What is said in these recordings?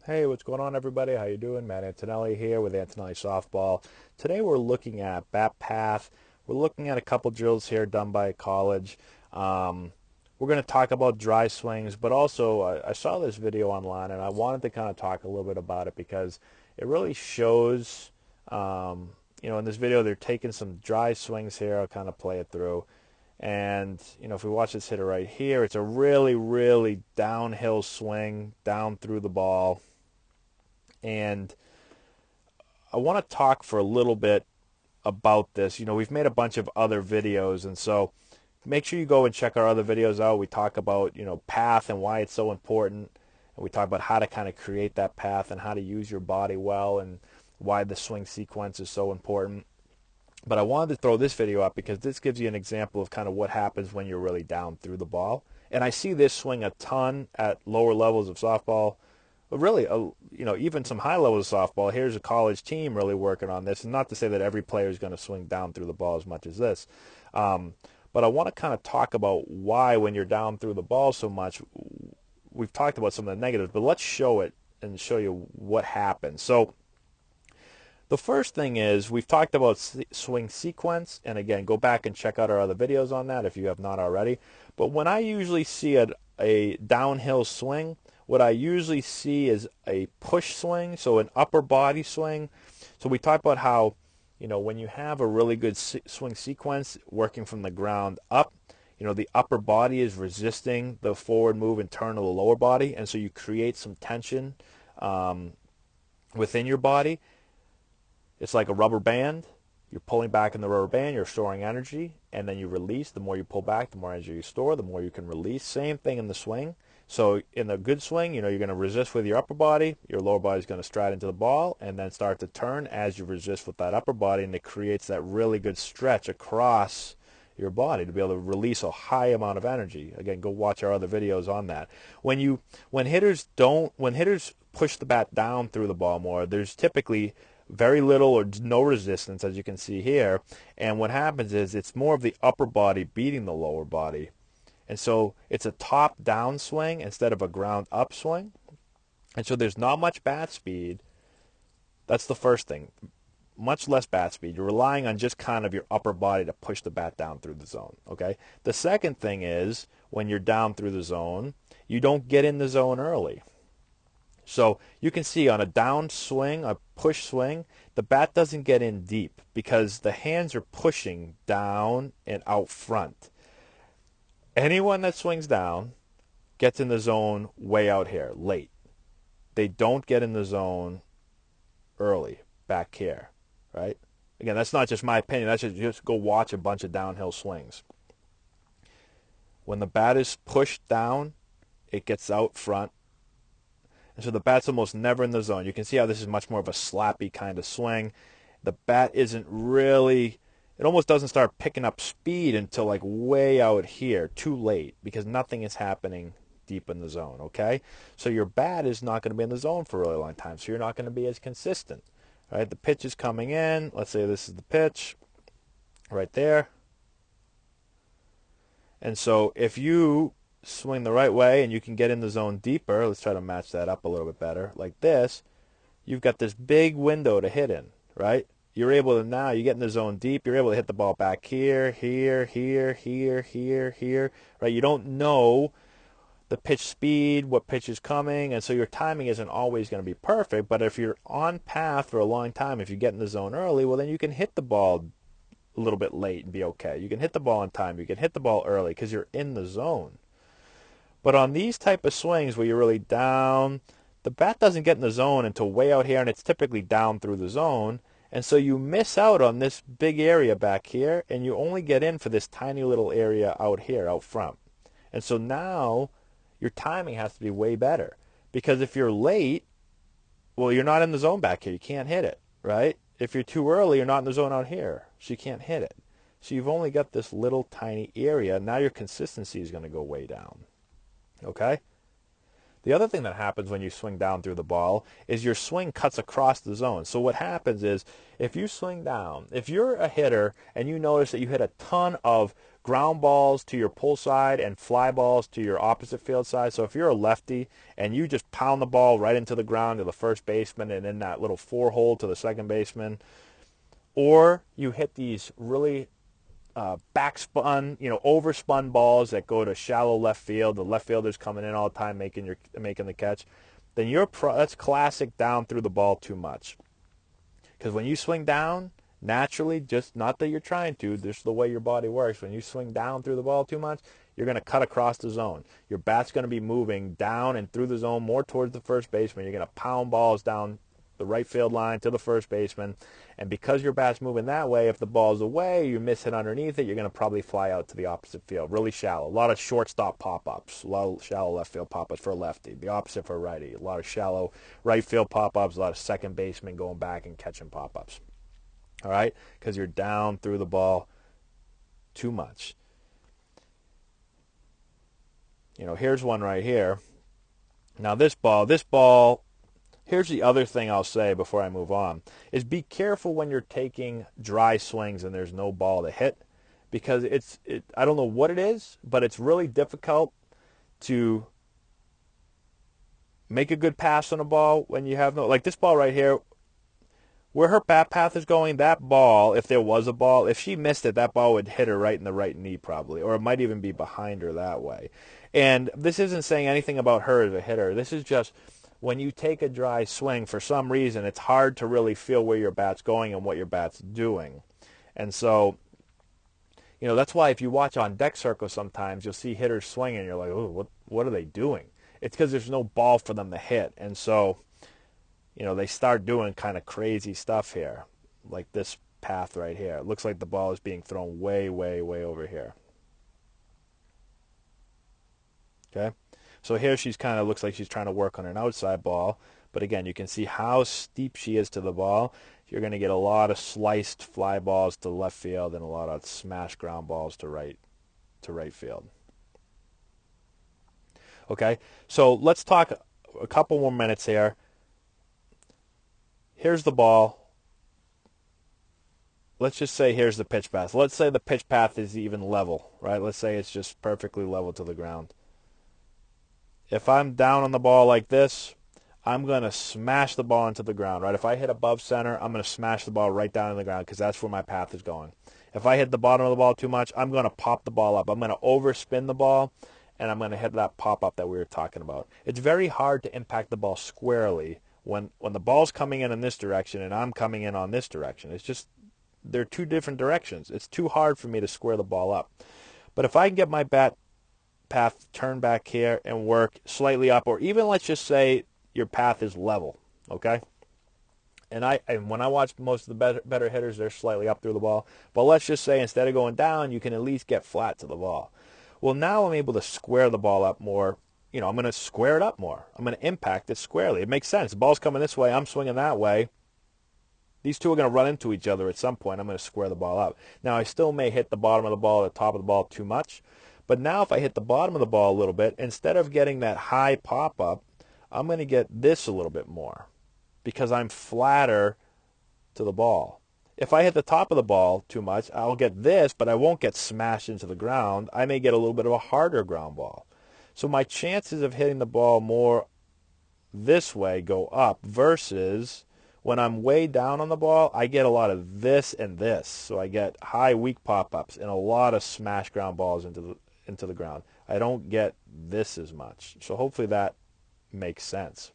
Hey, what's going on, everybody? How you doing? Matt Antonelli here with Antonelli Softball. Today we're looking at bat path. We're looking at a couple drills here done by college. Um, we're going to talk about dry swings, but also I saw this video online and I wanted to kind of talk a little bit about it because it really shows, in this video they're taking some dry swings here. I'll kind of play it through. And, if we watch this hitter right here, it's a really, really downhill swing down through the ball. And I want to talk for a little bit about this. We've made a bunch of other videos, and so make sure you go and check our other videos out. We talk about, path and why it's so important. And we talk about how to kind of create that path and how to use your body well and why the swing sequence is so important. But I wanted to throw this video up because this gives you an example of kind of what happens when you're really down through the ball. And I see this swing a ton at lower levels of softball. But really, even some high levels of softball. Here's a college team really working on this. And not to say that every player is going to swing down through the ball as much as this. But I want to kind of talk about why when you're down through the ball so much, we've talked about some of the negatives, but let's show it and show you what happens. So the first thing is we've talked about swing sequence, and again, go back and check out our other videos on that if you have not already. But when I usually see a downhill swing, what I usually see is a push swing, so an upper body swing. So we talked about how, when you have a really good swing sequence working from the ground up, the upper body is resisting the forward move and turn of the lower body, and so you create some tension within your body. It's like a rubber band. You're pulling back in the rubber band, you're storing energy, and then you release. The more you pull back, the more energy you store, the more you can release. Same thing in the swing. So in a good swing, you're going to resist with your upper body, your lower body is going to stride into the ball, and then start to turn as you resist with that upper body, and it creates that really good stretch across your body to be able to release a high amount of energy. Again, go watch our other videos on that. When hitters push the bat down through the ball more, there's typically very little or no resistance, as you can see here. And what happens is it's more of the upper body beating the lower body. And so it's a top-down swing instead of a ground-up swing. And so there's not much bat speed. That's the first thing. Much less bat speed. You're relying on just kind of your upper body to push the bat down through the zone. Okay. The second thing is when you're down through the zone, you don't get in the zone early. So you can see on a down swing, a push swing, the bat doesn't get in deep because the hands are pushing down and out front. Anyone that swings down gets in the zone way out here, late. They don't get in the zone early, back here, right? Again, that's not just my opinion. That's just go watch a bunch of downhill swings. When the bat is pushed down, it gets out front. And so the bat's almost never in the zone. You can see how this is much more of a slappy kind of swing. The bat isn't really, it almost doesn't start picking up speed until like way out here, too late, because nothing is happening deep in the zone, okay? So your bat is not going to be in the zone for a really long time, so you're not going to be as consistent, right? The pitch is coming in. Let's say this is the pitch right there. And so if you swing the right way and you can get in the zone deeper, let's try to match that up a little bit better, like this, you've got this big window to hit in, right? You're able to now, you get in the zone deep, you're able to hit the ball back here, here, here, here, here, here, right? You don't know the pitch speed, what pitch is coming, and so your timing isn't always going to be perfect, but if you're on path for a long time, if you get in the zone early, well, then you can hit the ball a little bit late and be okay. You can hit the ball on time, you can hit the ball early because you're in the zone. But on these type of swings where you're really down, the bat doesn't get in the zone until way out here, and it's typically down through the zone. And so you miss out on this big area back here, and you only get in for this tiny little area out here, out front. And so now your timing has to be way better. Because if you're late, well, you're not in the zone back here. You can't hit it, right? If you're too early, you're not in the zone out here, so you can't hit it. So you've only got this little tiny area. Now your consistency is going to go way down. Okay? The other thing that happens when you swing down through the ball is your swing cuts across the zone. So what happens is if you swing down, if you're a hitter and you notice that you hit a ton of ground balls to your pull side and fly balls to your opposite field side. So if you're a lefty and you just pound the ball right into the ground to the first baseman and in that little 4-hole to the second baseman, or you hit these really backspun, overspun balls that go to shallow left field, the left fielder's coming in all the time making the catch, then that's classic down through the ball too much. Because when you swing down, naturally, just not that you're trying to, just the way your body works, when you swing down through the ball too much, you're going to cut across the zone. Your bat's going to be moving down and through the zone more towards the first baseman. You're going to pound balls down the right field line to the first baseman. And because your bat's moving that way, if the ball's away, you miss it underneath it, you're going to probably fly out to the opposite field, really shallow. A lot of shortstop pop-ups, a lot of shallow left field pop-ups for a lefty, the opposite for a righty, a lot of shallow right field pop-ups, a lot of second basemen going back and catching pop-ups. All right, because you're down through the ball too much. Here's one right here. Now this ball, here's the other thing I'll say before I move on, is be careful when you're taking dry swings and there's no ball to hit, because I don't know what it is, but it's really difficult to make a good pass on a ball when you have like this ball right here, where her bat path is going, that ball, if there was a ball, if she missed it, that ball would hit her right in the right knee probably, or it might even be behind her that way. And this isn't saying anything about her as a hitter. This is just when you take a dry swing, for some reason, it's hard to really feel where your bat's going and what your bat's doing. And so, that's why if you watch on deck circles sometimes, you'll see hitters swinging, and you're like, oh, what are they doing? It's because there's no ball for them to hit. And so, they start doing kind of crazy stuff here, like this path right here. It looks like the ball is being thrown way, way, way over here. Okay? So here she's kind of looks like she's trying to work on an outside ball. But again, you can see how steep she is to the ball. You're going to get a lot of sliced fly balls to left field and a lot of smash ground balls to right field. Okay? So let's talk a couple more minutes here. Here's the ball. Let's just say here's the pitch path. Let's say the pitch path is even level, right? Let's say it's just perfectly level to the ground. If I'm down on the ball like this, I'm going to smash the ball into the ground, right? If I hit above center, I'm going to smash the ball right down in the ground because that's where my path is going. If I hit the bottom of the ball too much, I'm going to pop the ball up. I'm going to overspin the ball, and I'm going to hit that pop-up that we were talking about. It's very hard to impact the ball squarely when the ball's coming in this direction and I'm coming in on this direction. It's just, they're two different directions. It's too hard for me to square the ball up. But if I can get my bat path turned back here and work slightly up, or even let's just say your path is level, okay? And when I watch most of the better hitters, they're slightly up through the ball. But let's just say instead of going down, you can at least get flat to the ball. Well, now I'm able to square the ball up more. I'm going to square it up more. I'm going to impact it squarely. It makes sense. The ball's coming this way. I'm swinging that way. These two are going to run into each other at some point. I'm going to square the ball up. Now, I still may hit the bottom of the ball, the top of the ball too much. But now if I hit the bottom of the ball a little bit, instead of getting that high pop-up, I'm going to get this a little bit more because I'm flatter to the ball. If I hit the top of the ball too much, I'll get this, but I won't get smashed into the ground. I may get a little bit of a harder ground ball. So my chances of hitting the ball more this way go up versus when I'm way down on the ball, I get a lot of this and this. So I get high, weak pop-ups and a lot of smash ground balls into the ground. I don't get this as much. So hopefully that makes sense.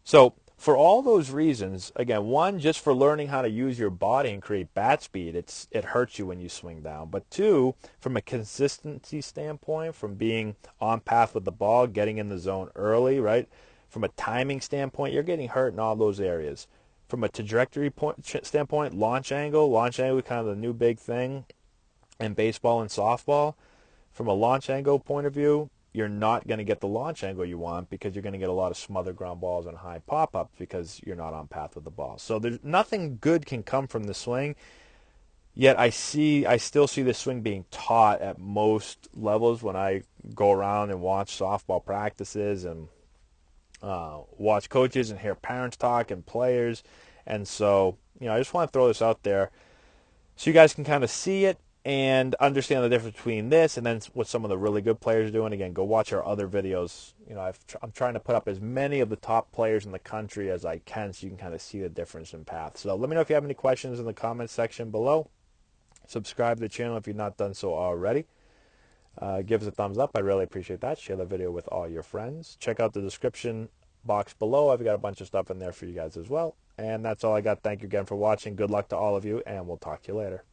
So for all those reasons, again, one, just for learning how to use your body and create bat speed, it hurts you when you swing down. But two, from a consistency standpoint, from being on path with the ball, getting in the zone early, right? From a timing standpoint, you're getting hurt in all those areas. From a trajectory standpoint, launch angle is kind of the new big thing in baseball and softball. From a launch angle point of view, you're not going to get the launch angle you want because you're going to get a lot of smothered ground balls and high pop-ups because you're not on path with the ball. So there's nothing good can come from the swing. Yet I still see this swing being taught at most levels when I go around and watch softball practices and watch coaches and hear parents talk and players. And so, I just want to throw this out there. So you guys can kind of see it and understand the difference between this and then what some of the really good players are doing. Again, go watch our other videos. You know, I'm trying to put up as many of the top players in the country as I can so you can kind of see the difference in path. So let me know if you have any questions in the comments section below. Subscribe to the channel if you've not done so already. Give us a thumbs up. I really appreciate that. Share the video with all your friends. Check out the description box below. I've got a bunch of stuff in there for you guys as well. And that's all I got. Thank you again for watching. Good luck to all of you, and we'll talk to you later.